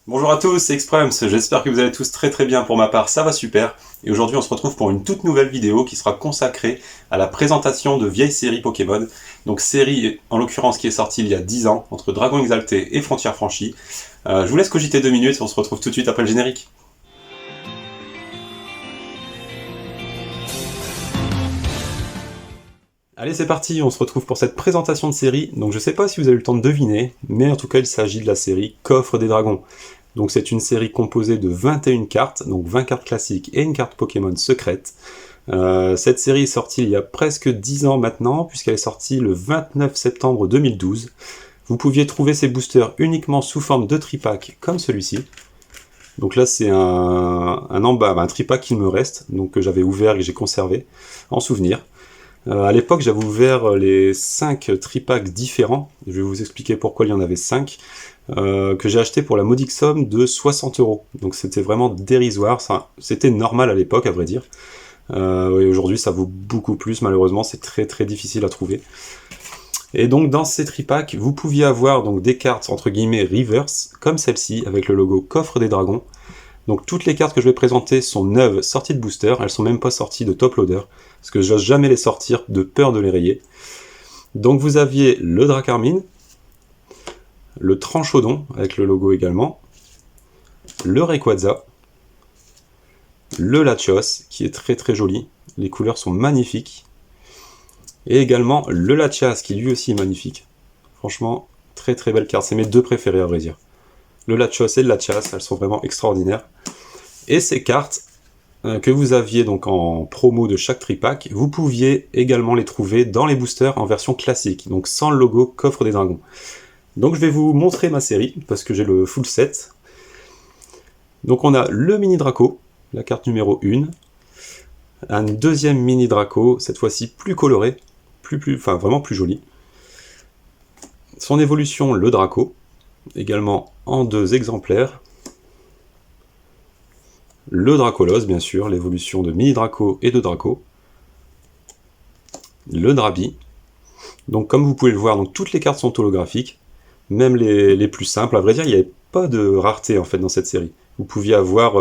Bonjour à tous, c'est Exprems, j'espère que vous allez tous très bien. Pour ma part, ça va super. Et aujourd'hui on se retrouve pour une toute nouvelle vidéo qui sera consacrée à la présentation de vieilles séries Pokémon. Donc série en l'occurrence qui est sortie il y a 10 ans, entre Dragon Exalté et Frontières Franchies. Je vous laisse cogiter 2 minutes et on se retrouve tout de suite après le générique. Allez, c'est parti, on se retrouve pour cette présentation de série. Donc je sais pas si vous avez eu le temps de deviner, mais en tout cas il s'agit de la série Coffre des Dragons. Donc c'est une série composée de 21 cartes, donc 20 cartes classiques et une carte Pokémon secrète. Cette série est sortie il y a presque 10 ans maintenant, puisqu'elle est sortie le 29 septembre 2012. Vous pouviez trouver ces boosters uniquement sous forme de tripack, comme celui-ci. Donc là c'est un tripack qui me reste, donc que j'avais ouvert et que j'ai conservé, en souvenir. À l'époque, j'avais ouvert les 5 tripacks différents, je vais vous expliquer pourquoi il y en avait 5, que j'ai acheté pour la modique somme de 60 €. Donc c'était vraiment dérisoire, c'était normal à l'époque à vrai dire. Et aujourd'hui ça vaut beaucoup plus, malheureusement c'est très difficile à trouver. Et donc dans ces tripacks, vous pouviez avoir donc des cartes entre guillemets reverse, comme celle-ci, avec le logo Coffre des Dragons. Donc toutes les cartes que je vais présenter sont neuves, sorties de booster, elles sont même pas sorties de top loader, parce que j'ose jamais les sortir de peur de les rayer. Donc vous aviez le Dracarmine, le Tranchodon, avec le logo également, le Rayquaza, le Latios, qui est très joli, les couleurs sont magnifiques, et également le Latias, qui lui aussi est magnifique. Franchement, très belle carte, c'est mes deux préférés à vrai dire. Le Latios et le Latias, elles sont vraiment extraordinaires. Et ces cartes que vous aviez donc en promo de chaque tripack, vous pouviez également les trouver dans les boosters en version classique, donc sans le logo Coffre des Dragons. Donc je vais vous montrer ma série, parce que j'ai le full set. Donc on a le mini Draco, la carte numéro 1, un deuxième mini Draco, cette fois-ci plus coloré, vraiment plus joli. Son évolution, le Draco, également en 2 exemplaires. Le Dracolos, bien sûr, l'évolution de Mini Draco et de Draco. Le Drabi. Donc comme vous pouvez le voir, donc, toutes les cartes sont holographiques, même les plus simples. À vrai dire, il n'y avait pas de rareté en fait dans cette série. Vous pouviez avoir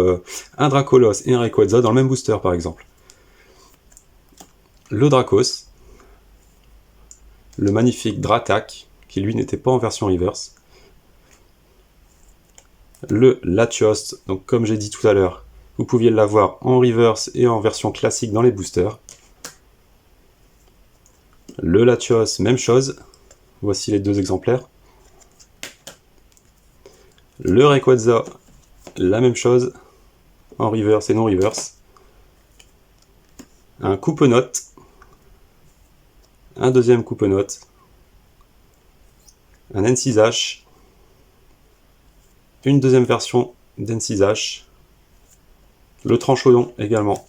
un Dracolos et un Rayquaza dans le même booster par exemple. Le Dracos. Le magnifique Dratak, qui lui n'était pas en version reverse. Le Latios, donc comme j'ai dit tout à l'heure, vous pouviez l'avoir en reverse et en version classique dans les boosters. Le Latios, même chose. Voici les 2 exemplaires. Le Rayquaza, la même chose, en reverse et non reverse. Un Coupe-Note. Un deuxième Coupe-Note. Un N6H. Une deuxième version d'N6H. Le Tranchodon également.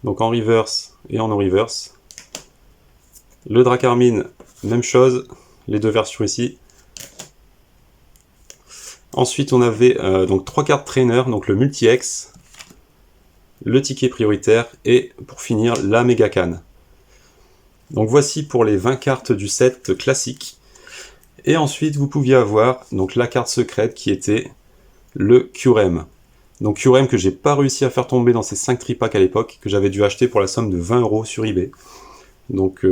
Donc en reverse et en non-reverse. Le Dracarmine, même chose, les 2 versions ici. Ensuite on avait donc 3 cartes trainer, donc le Multi-X, le ticket prioritaire et pour finir la Mega Canne. Donc voici pour les 20 cartes du set classique. Et ensuite vous pouviez avoir donc la carte secrète qui était le Kyurem. Donc Kyurem que j'ai pas réussi à faire tomber dans ces 5 tripacks à l'époque, que j'avais dû acheter pour la somme de 20 € sur eBay. Donc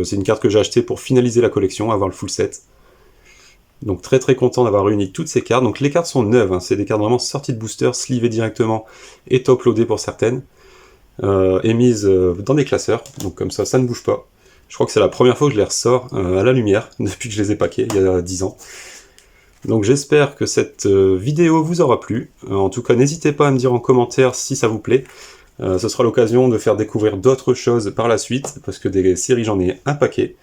c'est une carte que j'ai achetée pour finaliser la collection, avoir le full set. Donc très content d'avoir réuni toutes ces cartes. Donc les cartes sont neuves, hein. C'est des cartes vraiment sorties de booster, slivées directement et top loadées pour certaines. Et mises dans des classeurs, donc comme ça ne bouge pas. Je crois que c'est la première fois que je les ressors à la lumière, depuis que je les ai packés, il y a 10 ans. Donc j'espère que cette vidéo vous aura plu. En tout cas, n'hésitez pas à me dire en commentaire si ça vous plaît. Ce sera l'occasion de faire découvrir d'autres choses par la suite, parce que des séries j'en ai un paquet.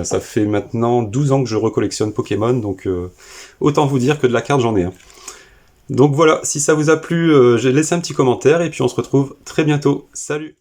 Ça fait maintenant 12 ans que je recollectionne Pokémon, donc autant vous dire que de la carte j'en ai un. Donc voilà, si ça vous a plu, j'ai laissé un petit commentaire, et puis on se retrouve très bientôt. Salut!